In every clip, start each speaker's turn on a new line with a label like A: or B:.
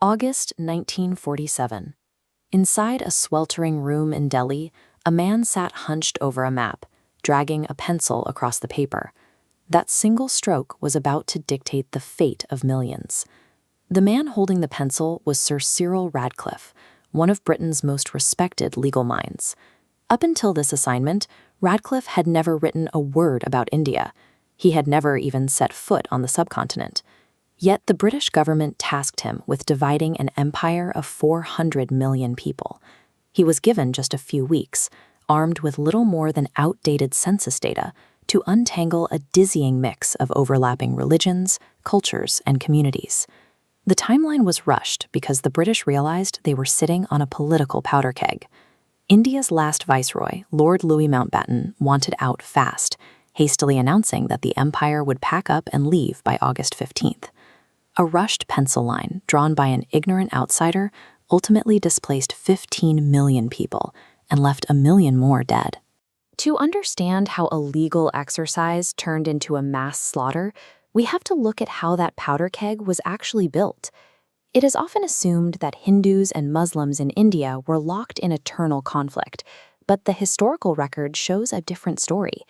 A: August 1947. Inside a sweltering room in Delhi, a man sat hunched over a map, dragging a pencil across the paper. That single stroke was about to dictate the fate of millions. The man holding the pencil was Sir Cyril Radcliffe, one of Britain's most respected legal minds. Up until this assignment, Radcliffe had never written a word about India. He had never even set foot on the subcontinent. Yet the British government tasked him with dividing an empire of 400 million people. He was given just a few weeks, armed with little more than outdated census data, to untangle a dizzying mix of overlapping religions, cultures, and communities. The timeline was rushed because the British realized they were sitting on a political powder keg. India's last viceroy, Lord Louis Mountbatten, wanted out fast, hastily announcing that the empire would pack up and leave by August 15th. A rushed pencil line, drawn by an ignorant outsider, ultimately displaced 15 million people and left 1 million more dead. To understand how a legal exercise turned into a mass slaughter, we have to look at how that powder keg was actually built. It is often assumed that Hindus and Muslims in India were locked in eternal conflict, but the historical record shows a different story.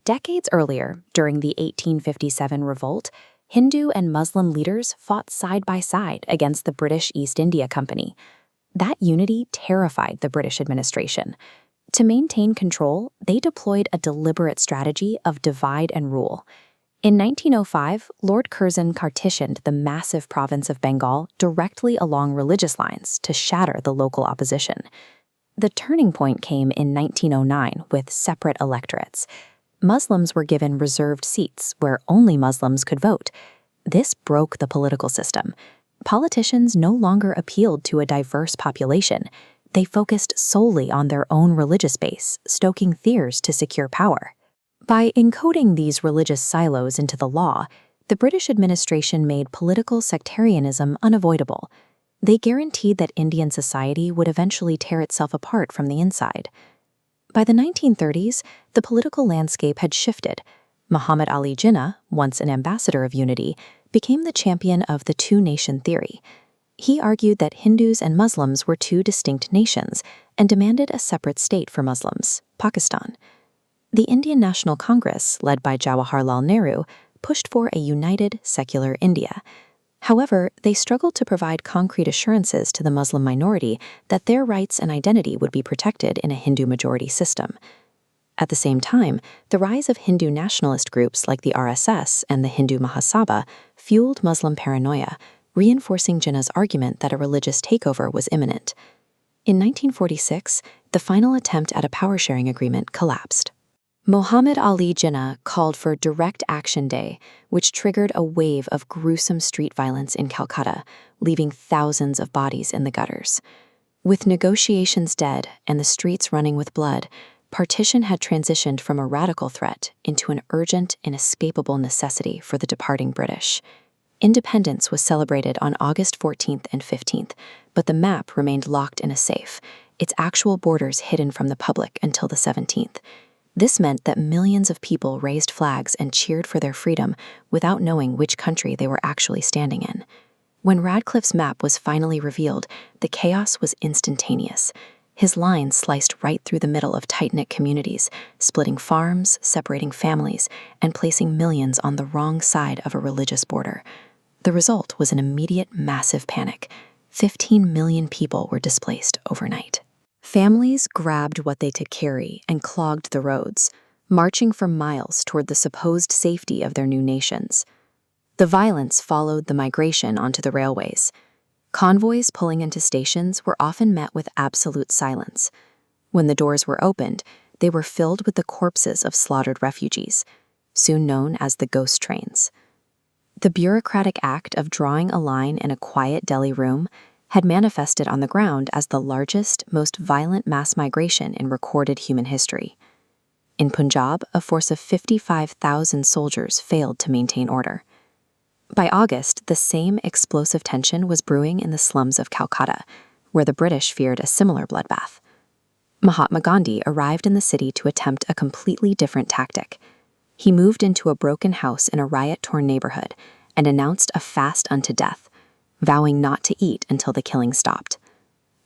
A: Decades earlier, during the 1857 Revolt, Hindu and Muslim leaders fought side by side against the British East India Company. That unity terrified the British administration. To maintain control, they deployed a deliberate strategy of divide and rule. In 1905, Lord Curzon partitioned the massive province of Bengal directly along religious lines to shatter the local opposition. The turning point came in 1909 with separate electorates. Muslims were given reserved seats where only Muslims could vote. This broke the political system. Politicians no longer appealed to a diverse population. They focused solely on their own religious base, stoking fears to secure power. By encoding these religious silos into the law, the British administration made political sectarianism unavoidable. They guaranteed that Indian society would eventually tear itself apart from the inside. By the 1930s, the political landscape had shifted. Muhammad Ali Jinnah, once an ambassador of unity, became the champion of the two-nation theory. He argued that Hindus and Muslims were two distinct nations and demanded a separate state for Muslims, Pakistan. The Indian National Congress, led by Jawaharlal Nehru, pushed for a united, secular India. However, they struggled to provide concrete assurances to the Muslim minority that their rights and identity would be protected in a Hindu-majority system. At the same time, the rise of Hindu nationalist groups like the RSS and the Hindu Mahasabha fueled Muslim paranoia, reinforcing Jinnah's argument that a religious takeover was imminent. In 1946, the final attempt at a power-sharing agreement collapsed. Muhammad Ali Jinnah called for Direct Action Day, which triggered a wave of gruesome street violence in Calcutta, leaving thousands of bodies in the gutters. With negotiations dead and the streets running with blood, partition had transitioned from a radical threat into an urgent, inescapable necessity for the departing British. Independence was celebrated on August 14th and 15th, but the map remained locked in a safe, its actual borders hidden from the public until the 17th. This meant that millions of people raised flags and cheered for their freedom without knowing which country they were actually standing in. When Radcliffe's map was finally revealed, the chaos was instantaneous. His lines sliced right through the middle of tight-knit communities, splitting farms, separating families, and placing millions on the wrong side of a religious border. The result was an immediate, massive panic. 15 million people were displaced overnight. Families grabbed what they could carry and clogged the roads, marching for miles toward the supposed safety of their new nations. The violence followed the migration onto the railways. Convoys pulling into stations were often met with absolute silence. When the doors were opened, they were filled with the corpses of slaughtered refugees, soon known as the ghost trains. The bureaucratic act of drawing a line in a quiet Delhi room had manifested on the ground as the largest, most violent mass migration in recorded human history. In Punjab, a force of 55,000 soldiers failed to maintain order. By August, the same explosive tension was brewing in the slums of Calcutta, where the British feared a similar bloodbath. Mahatma Gandhi arrived in the city to attempt a completely different tactic. He moved into a broken house in a riot-torn neighborhood and announced a fast unto death. vowing not to eat until the killing stopped.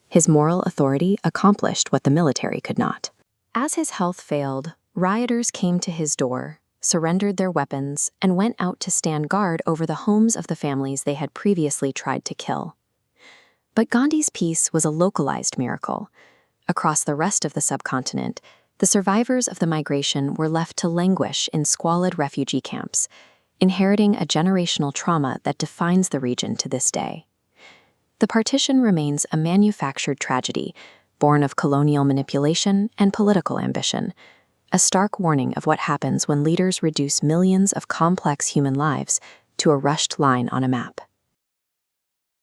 A: His moral authority accomplished what the military could not. As his health failed, rioters came to his door, surrendered their weapons, and went out to stand guard over the homes of the families they had previously tried to kill. But Gandhi's peace was a localized miracle. Across the rest of the subcontinent, the survivors of the migration were left to languish in squalid refugee camps, inheriting a generational trauma that defines the region to this day. The partition remains a manufactured tragedy, born of colonial manipulation and political ambition, a stark warning of what happens when leaders reduce millions of complex human lives to a rushed line on a map.